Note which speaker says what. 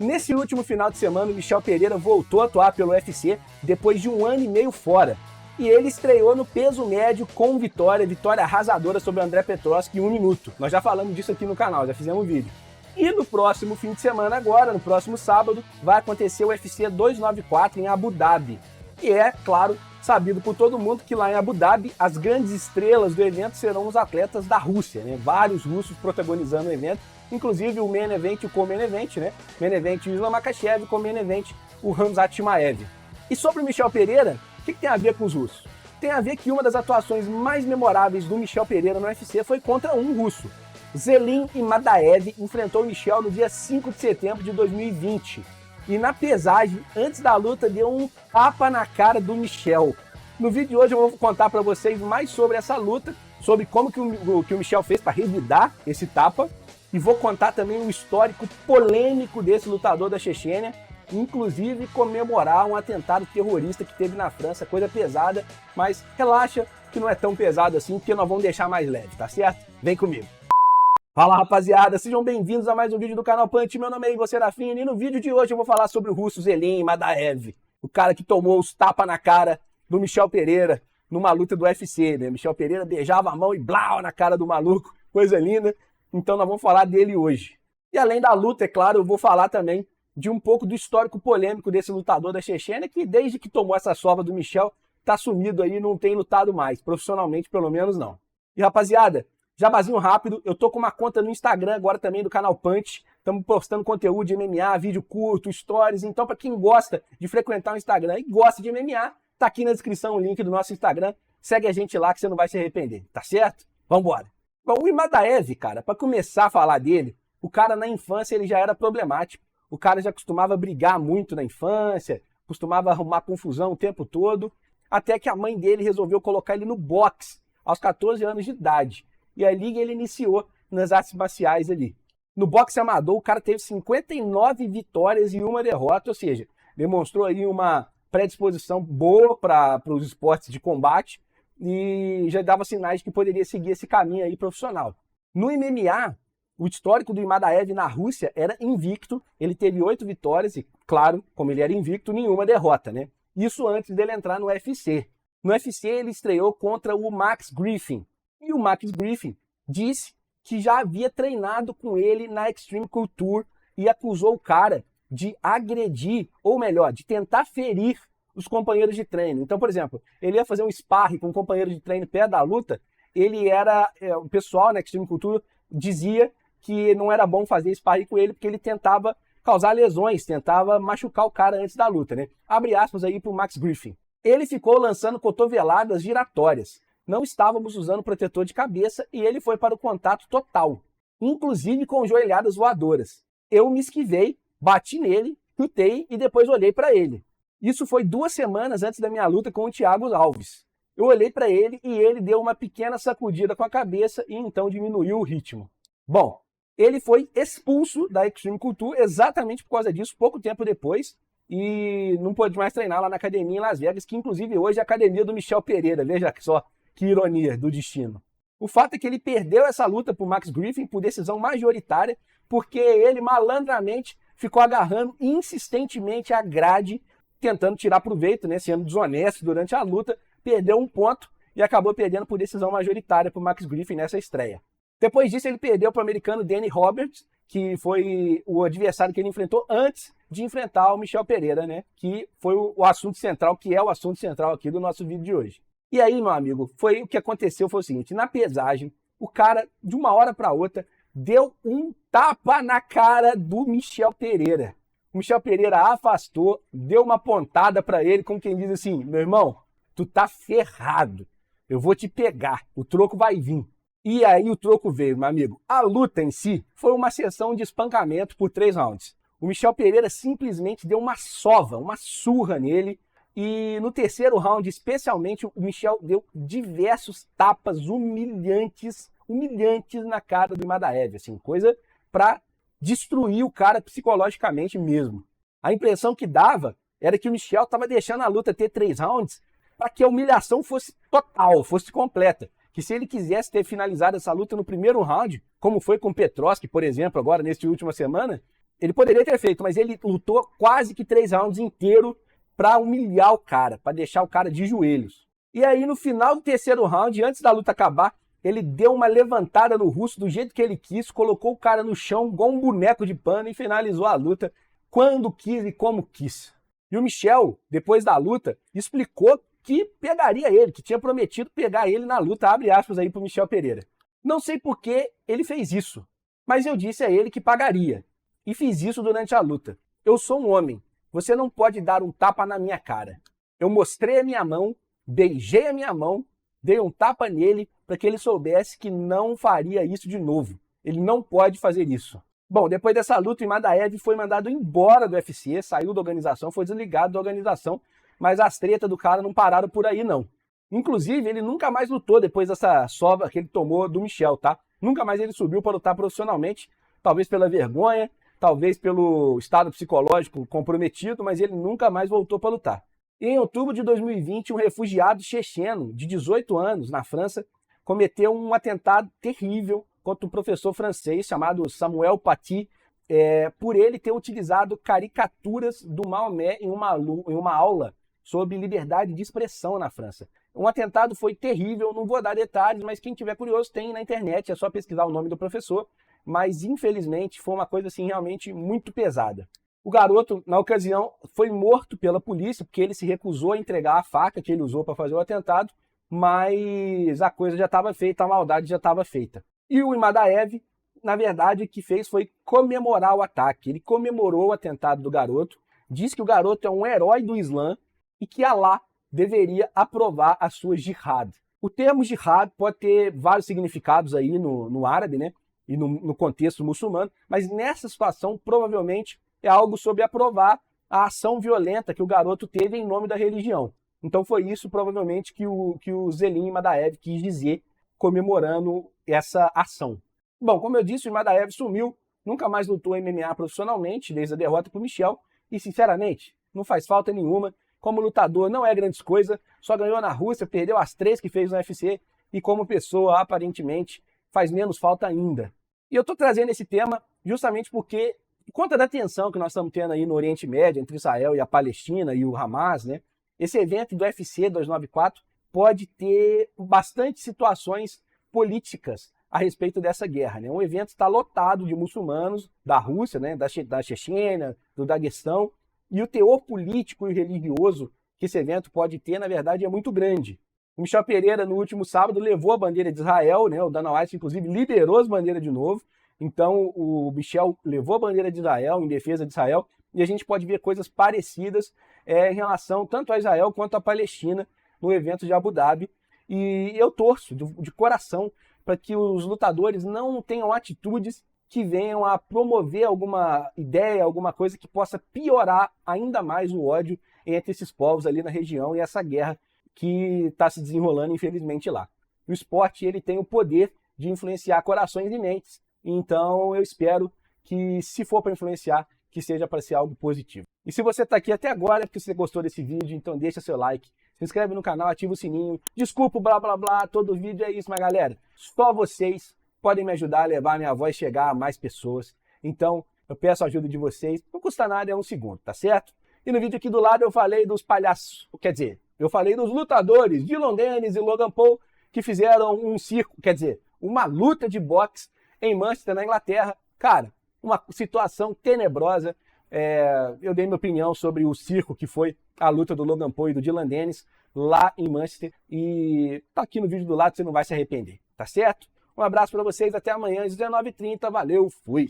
Speaker 1: Nesse último final de semana, o Michel Pereira voltou a atuar pelo UFC depois de 1 ano e meio fora. E ele estreou no peso médio com vitória arrasadora sobre o André Petroski em 1 minuto. Nós já falamos disso aqui no canal, já fizemos um vídeo. E no próximo fim de semana agora, no próximo sábado, vai acontecer o UFC 294 em Abu Dhabi. E é, claro, sabido por todo mundo que lá em Abu Dhabi, as grandes estrelas do evento serão os atletas da Rússia, né? Vários russos protagonizando o evento, inclusive o main event e o co-main event, né? Main event o Islam Makhachev, co-main event o Khamzat Chimaev. E sobre o Michel Pereira, o que tem a ver com os russos? Tem a ver que uma das atuações mais memoráveis do Michel Pereira no UFC foi contra um russo. Zelim Imadaev enfrentou o Michel no dia 5 de setembro de 2020. E na pesagem, antes da luta, deu um tapa na cara do Michel. No vídeo de hoje eu vou contar para vocês mais sobre essa luta, sobre como que o Michel fez para revidar esse tapa. E vou contar também o histórico polêmico desse lutador da Chechênia, inclusive comemorar um atentado terrorista que teve na França, coisa pesada, mas relaxa que não é tão pesado assim, porque nós vamos deixar mais leve, tá certo? Vem comigo! Fala rapaziada, sejam bem-vindos a mais um vídeo do canal Punch, meu nome é Igor Serafim e no vídeo de hoje eu vou falar sobre o russo Zelim Imadaev, o cara que tomou os tapas na cara do Michel Pereira numa luta do UFC, né? Michel Pereira beijava a mão e blau na cara do maluco, coisa linda, então nós vamos falar dele hoje. E além da luta, é claro, eu vou falar também de um pouco do histórico polêmico desse lutador da Chechênia, que desde que tomou essa sova do Michel, tá sumido aí e não tem lutado mais, profissionalmente pelo menos não. E rapaziada, jabazinho rápido, eu tô com uma conta no Instagram agora também do canal Punch, estamos postando conteúdo de MMA, vídeo curto, stories, então para quem gosta de frequentar o Instagram e gosta de MMA, tá aqui na descrição o link do nosso Instagram, segue a gente lá que você não vai se arrepender, tá certo? Vambora! Bom, o Imadaev, cara, para começar a falar dele, o cara na infância ele já era problemático, o cara já costumava brigar muito na infância, costumava arrumar confusão o tempo todo, até que a mãe dele resolveu colocar ele no boxe aos 14 anos de idade. E ali ele iniciou nas artes marciais ali. No boxe amador, o cara teve 59 vitórias e 1 derrota, ou seja, demonstrou aí uma predisposição boa para os esportes de combate e já dava sinais de que poderia seguir esse caminho aí profissional. No MMA, o histórico do Imadaev na Rússia era invicto, ele teve 8 vitórias e, claro, como ele era invicto, nenhuma derrota, né? Isso antes dele entrar no UFC. No UFC ele estreou contra o Max Griffin. E o Max Griffin disse que já havia treinado com ele na Extreme Culture e acusou o cara de agredir, ou melhor, de tentar ferir os companheiros de treino. Então, por exemplo, ele ia fazer um sparring com um companheiro de treino perto da luta, o pessoal na Extreme Culture dizia que não era bom fazer sparring com ele porque ele tentava causar lesões, tentava machucar o cara antes da luta, né? Abre aspas aí pro Max Griffin. Ele ficou lançando cotoveladas giratórias. Não estávamos usando protetor de cabeça e ele foi para o contato total, inclusive com joelhadas voadoras. Eu me esquivei, bati nele, chutei e depois olhei para ele. Isso foi 2 semanas antes da minha luta com o Thiago Alves. Eu olhei para ele e ele deu uma pequena sacudida com a cabeça e então diminuiu o ritmo. Bom, ele foi expulso da Extreme Culture exatamente por causa disso, pouco tempo depois, e não pôde mais treinar lá na academia em Las Vegas, que inclusive hoje é a academia do Michel Pereira, veja só. Que ironia do destino. O fato é que ele perdeu essa luta para o Max Griffin por decisão majoritária, porque ele malandramente ficou agarrando insistentemente a grade, tentando tirar proveito, né, sendo desonesto durante a luta, perdeu 1 ponto e acabou perdendo por decisão majoritária para o Max Griffin nessa estreia. Depois disso ele perdeu para o americano Danny Roberts, que foi o adversário que ele enfrentou antes de enfrentar o Michel Pereira, né, que foi o assunto central, que é o assunto central aqui do nosso vídeo de hoje. E aí, meu amigo, o que aconteceu foi o seguinte, na pesagem, o cara, de uma hora para outra, deu um tapa na cara do Michel Pereira. O Michel Pereira afastou, deu uma pontada para ele, como quem diz assim, meu irmão, tu tá ferrado, eu vou te pegar, o troco vai vir. E aí o troco veio, meu amigo. A luta em si foi uma sessão de espancamento por 3 rounds. O Michel Pereira simplesmente deu uma sova, uma surra nele, e no 3º round, especialmente, o Michel deu diversos tapas humilhantes na cara do Imadaev, assim, coisa para destruir o cara psicologicamente mesmo. A impressão que dava era que o Michel estava deixando a luta ter 3 rounds para que a humilhação fosse total, fosse completa. Que se ele quisesse ter finalizado essa luta no 1º round, como foi com o Petroski, por exemplo, agora nesta última semana, Ele poderia ter feito, mas ele lutou quase que 3 rounds inteiro para humilhar o cara, para deixar o cara de joelhos. E aí, no final do terceiro round, antes da luta acabar, ele deu uma levantada no russo do jeito que ele quis, colocou o cara no chão igual um boneco de pano e finalizou a luta quando quis e como quis. E o Michel, depois da luta, explicou que pegaria ele, que tinha prometido pegar ele na luta, abre aspas aí pro Michel Pereira. Não sei por que ele fez isso, mas eu disse a ele que pagaria. E fiz isso durante a luta. Eu sou um homem, você não pode dar um tapa na minha cara. Eu mostrei a minha mão, beijei a minha mão, dei um tapa nele para que ele soubesse que não faria isso de novo. Ele não pode fazer isso. Bom, depois dessa luta, o Imadaev foi mandado embora do UFC, saiu da organização, foi desligado da organização, mas as tretas do cara não pararam por aí, não. Inclusive, ele nunca mais lutou depois dessa sova que ele tomou do Michel, tá? Nunca mais ele subiu para lutar profissionalmente, talvez pela vergonha, talvez pelo estado psicológico comprometido, mas ele nunca mais voltou para lutar. E em outubro de 2020, um refugiado checheno de 18 anos, na França, cometeu um atentado terrível contra um professor francês chamado Samuel Paty, por ele ter utilizado caricaturas do Maomé em uma aula sobre liberdade de expressão na França. Um atentado foi terrível, não vou dar detalhes, mas quem tiver curioso tem na internet, é só pesquisar o nome do professor, mas infelizmente foi uma coisa assim realmente muito pesada. O garoto, na ocasião, foi morto pela polícia, porque ele se recusou a entregar a faca que ele usou para fazer o atentado, mas a coisa já estava feita, a maldade já estava feita. E o Imadaev, na verdade, o que fez foi comemorar o ataque. Ele comemorou o atentado do garoto, disse que o garoto é um herói do Islã e que Alá deveria aprovar a sua jihad. O termo jihad pode ter vários significados aí no árabe, né? E no contexto muçulmano, mas nessa situação, provavelmente, é algo sobre aprovar a ação violenta que o garoto teve em nome da religião. Então foi isso, provavelmente, que o Zelim Imadaev quis dizer, comemorando essa ação. Bom, como eu disse, o Imadaev sumiu, nunca mais lutou MMA profissionalmente, desde a derrota para o Michel, e, sinceramente, não faz falta nenhuma. Como lutador, não é grande coisa, só ganhou na Rússia, perdeu as 3 que fez no UFC, e como pessoa, aparentemente, faz menos falta ainda. E eu estou trazendo esse tema justamente porque, por conta da tensão que nós estamos tendo aí no Oriente Médio, entre Israel e a Palestina e o Hamas, né? Esse evento do UFC 294 pode ter bastante situações políticas a respeito dessa guerra, né? Um evento está lotado de muçulmanos da Rússia, né? Da Chechênia, do Daguestão, e o teor político e religioso que esse evento pode ter, na verdade, é muito grande. O Michel Pereira, no último sábado, levou a bandeira de Israel, né? O Dana White, inclusive, liberou as bandeiras de novo. Então, o Michel levou a bandeira de Israel, em defesa de Israel, e a gente pode ver coisas parecidas em relação tanto a Israel quanto a Palestina no evento de Abu Dhabi. E eu torço de coração para que os lutadores não tenham atitudes que venham a promover alguma ideia, alguma coisa que possa piorar ainda mais o ódio entre esses povos ali na região e essa guerra que está se desenrolando, infelizmente, lá. O esporte ele tem o poder de influenciar corações e mentes, então eu espero que, se for para influenciar, que seja para ser algo positivo. E se você está aqui até agora é porque você gostou desse vídeo, então deixa seu like, se inscreve no canal, ativa o sininho. Desculpa o blá blá blá, todo vídeo é isso, mas galera, só vocês podem me ajudar a levar a minha voz chegar a mais pessoas. Então, eu peço a ajuda de vocês, não custa nada, é um segundo, tá certo? E no vídeo aqui do lado eu falei dos palhaços, quer dizer, eu falei dos lutadores Dillon Danis e Logan Paul que fizeram um circo, quer dizer, uma luta de boxe em Manchester, na Inglaterra. Cara, uma situação tenebrosa. Eu dei minha opinião sobre o circo que foi a luta do Logan Paul e do Dillon Danis lá em Manchester. E tá aqui no vídeo do lado, você não vai se arrepender, tá certo? Um abraço para vocês, até amanhã às 19h30. Valeu, fui!